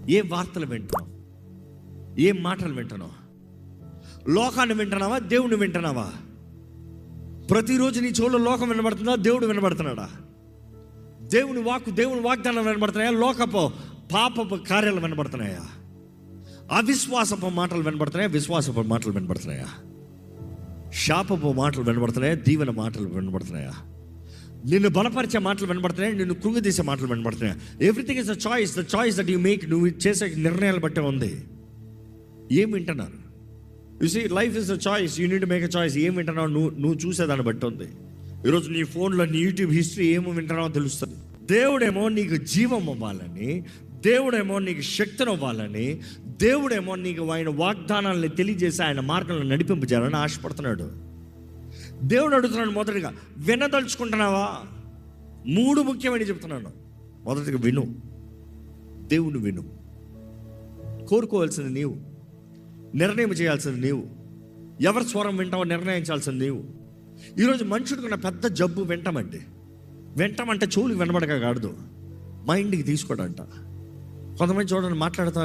ఏ వార్తలు వింటున్నావు? ఏం మాటలు వింటున్నావు? లోకాన్ని వింటున్నావా, దేవుని వింటున్నావా? ప్రతిరోజు నీ చెవుల్లో లోకం వినబడుతుందా, దేవుడు వినబడుతున్నాడా? దేవుని వాగ్దానం వినబడుతున్నాయా, లోకపు పాపపు కార్యాలు వినబడుతున్నాయా? అవిశ్వాసపు మాటలు వినబడుతున్నాయా, విశ్వాసపు మాటలు వినబడుతున్నాయా? శాపపు మాటలు వినబడుతున్నాయా, దీవెన మాటలు వినబడుతున్నాయా? నిన్ను బలపరిచే మాటలు వినబడుతున్నాయా, నిన్ను కృంగదీసే మాటలు వినబడుతున్నాయా? Everything is the choice that you make. నువ్వు చేసే నిర్ణయాలు బట్టే ఉంది. ఏం వింటున్నారు? You see, life is a choice. You need to make a choice. ఏం వింటున్నావు నువ్వు చూసేదాన్ని బట్టి ఉంది. ఈరోజు నీ ఫోన్లో నీ యూట్యూబ్ హిస్టరీ ఏమో వింటున్నావో తెలుస్తుంది. దేవుడేమో నీకు జీవం అవ్వాలని, దేవుడేమో నీకు శక్తిని అవ్వాలని, దేవుడేమో నీకు ఆయన వాగ్దానాలను తెలియజేసి ఆయన మార్గంలో నడిపింపజేయాలని ఆశపడుతున్నాడు. దేవుడు అడుగుతున్నాడు, మొదటిగా వినదలుచుకుంటున్నావా? 3 ముఖ్యమని చెప్తున్నాను. మొదటిగా విను, దేవుని విను. కోరుకోవాల్సింది నీవు, నిర్ణయం చేయాల్సింది నీవు. ఎవరి స్వరం వింటావో నిర్ణయించాల్సింది నీవు. ఈరోజు మనుషుడికి ఉన్న పెద్ద జబ్బు వింటామంటే చెవులకు వినబడక కాదు, మైండ్కి తీసుకోడంట. కొంతమంది చూడండి, మాట్లాడతా